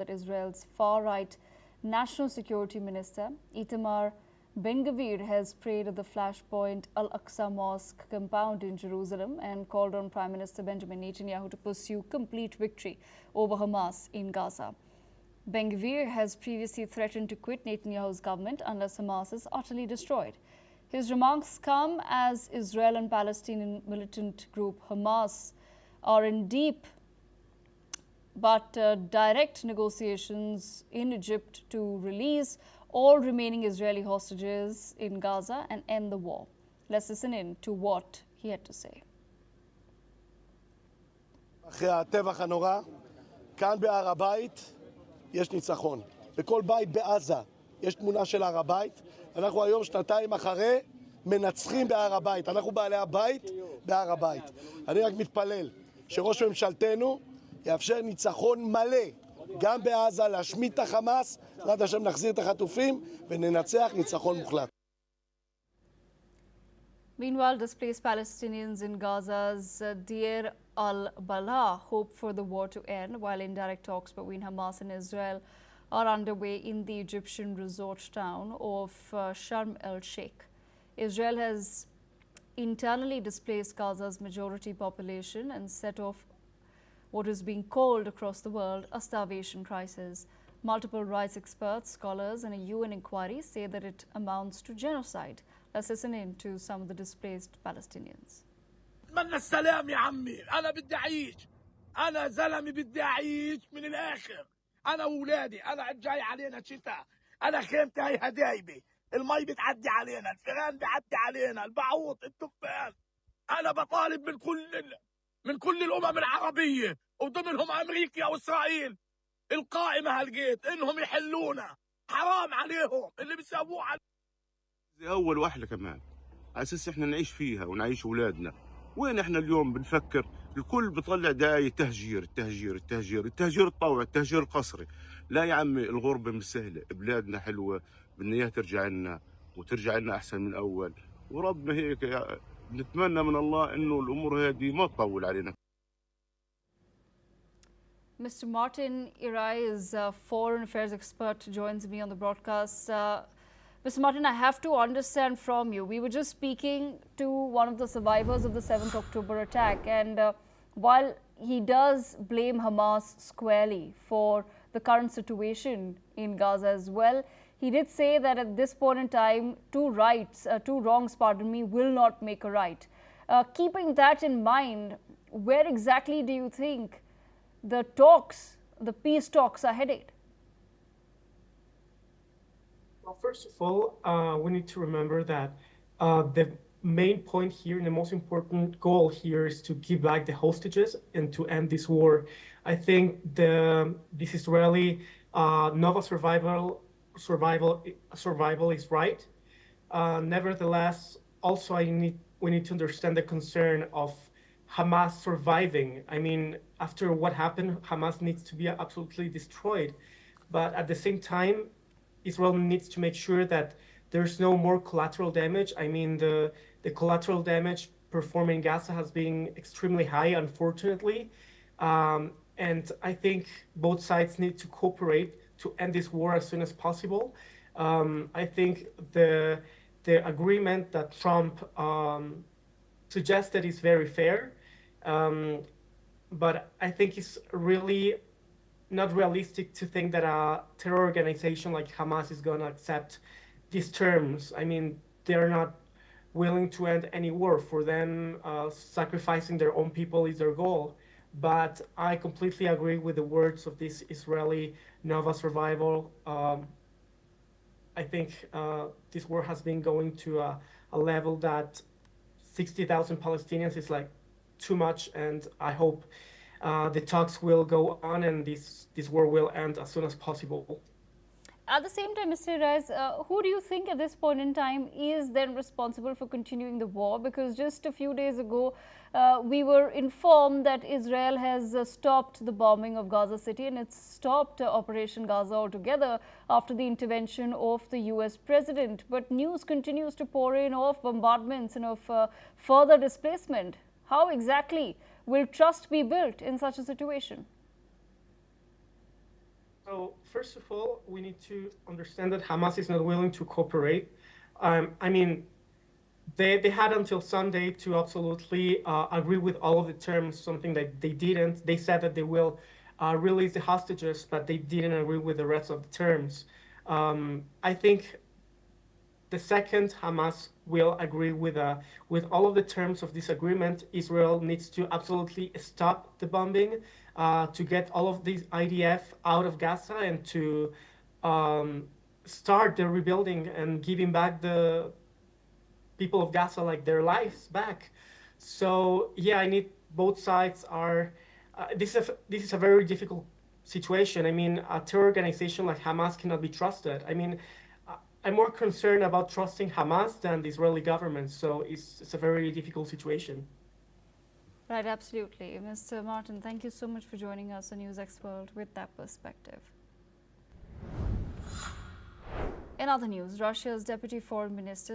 that Israel's far-right National Security Minister, Itamar Ben-Gvir, has prayed at the flashpoint Al-Aqsa Mosque compound in Jerusalem and called on Prime Minister Benjamin Netanyahu to pursue complete victory over Hamas in Gaza. Ben-Gvir has previously threatened to quit Netanyahu's government unless Hamas is utterly destroyed. His remarks come as Israel and Palestinian militant group Hamas are in deep but direct negotiations in Egypt to release all remaining Israeli hostages in Gaza and end the war. Let's listen in to what he had to say. אחרי הטבח הנורא, כאן בהר הבית יש ניצחון. בכל בית בעזה יש תמונה של הר הבית. אנחנו היום שנתיים אחרי מנצחים בהר הבית. אנחנו בעלי הבית בהר הבית. אני רק מתפלל שראש ממשלתנו יאפשר ניצחון מלא גם בעזה, להשמיד את החמאס, בעזרת השם נחזיר את החטופים וננצח ניצחון מוחלט. Meanwhile, displaced Palestinians in Gaza's Deir al-Balah hope for the war to end, while indirect talks between Hamas and Israel are underway in the Egyptian resort town of Sharm el-Sheikh. Israel has internally displaced Gaza's majority population and set off what is being called across the world a starvation crisis. Multiple rights experts, scholars and a UN inquiry say that it amounts to genocide. Let's listen in to some of the displaced Palestinians. أتمنى السلام يا عمي، أنا بدي أعيش، أنا زلمة بدي أعيش من الآخر، أنا وولادي، أنا جاي علينا شتاء، أنا خيمتي هي هدايبي، المي بتعدي علينا، الفئران بيعدي علينا، البعوض، التفان، أنا بطالب من كل الأمم العربية وضمنهم أمريكا وإسرائيل القائمة هالقيت إنهم يحلونا، حرام عليهم اللي بيسووه على أول وأحلى كمان على أساس إحنا نعيش فيها ونعيش أولادنا. وين إحنا اليوم بنفكر الكل بيطلع داعي التهجير الطوعي، التهجير القسري. لا يا عمي، الغربة مش سهلة، بلادنا حلوة، بدنا إياها ترجع لنا وترجع لنا أحسن من أول، وربنا هيك نتمنى من الله إنه الأمور هذه ما تطول علينا. Mr. Martin Irai is a foreign affairs expert, joins me on the broadcast. Mr. Martin, I have to understand from you, we were just speaking to one of the survivors of the 7th October attack, and while he does blame Hamas squarely for the current situation in Gaza as well, he did say that at this point in time, two wrongs, will not make a right. Keeping that in mind, where exactly do you think the peace talks are headed? Well, first of all, we need to remember that the main point here and the most important goal here is to give back the hostages and to end this war. I think this Israeli Nova survival is right. Nevertheless, also we need to understand the concern of Hamas surviving. I mean, after what happened, Hamas needs to be absolutely destroyed. But at the same time, Israel needs to make sure that there's no more collateral damage. I mean, the collateral damage performed in Gaza has been extremely high, unfortunately. And I think both sides need to cooperate to end this war as soon as possible. I think the agreement that Trump suggested is very fair. But I think it's really not realistic to think that a terror organization like Hamas is going to accept these terms. I mean, they're not willing to end any war. For them, sacrificing their own people is their goal. But I completely agree with the words of this Israeli Nova survival. I think this war has been going to a level that 60,000 Palestinians is like too much, and I hope the talks will go on and this war will end as soon as possible. At the same time, Mr. Reyes, who do you think at this point in time is then responsible for continuing the war? Because just a few days ago, we were informed that Israel has stopped the bombing of Gaza City and it's stopped Operation Gaza altogether after the intervention of the US president. But news continues to pour in of bombardments and of further displacement. How exactly will trust be built in such a situation? So first of all, we need to understand that Hamas is not willing to cooperate. I mean, they had until Sunday to absolutely agree with all of the terms, something that they didn't. They said that they will release the hostages, but they didn't agree with the rest of the terms. I think the second Hamas will agree with all of the terms of this agreement, Israel needs to absolutely stop the bombing, to get all of these IDF out of Gaza and to start the rebuilding and giving back the people of Gaza like their lives back. So yeah, I need both sides are. This is a very difficult situation. I mean, a terror organization like Hamas cannot be trusted. I mean, I'm more concerned about trusting Hamas than the Israeli government. So it's a very difficult situation. Right, absolutely. Mr. Martin, thank you so much for joining us on NewsX World with that perspective. In other news, Russia's Deputy Foreign Minister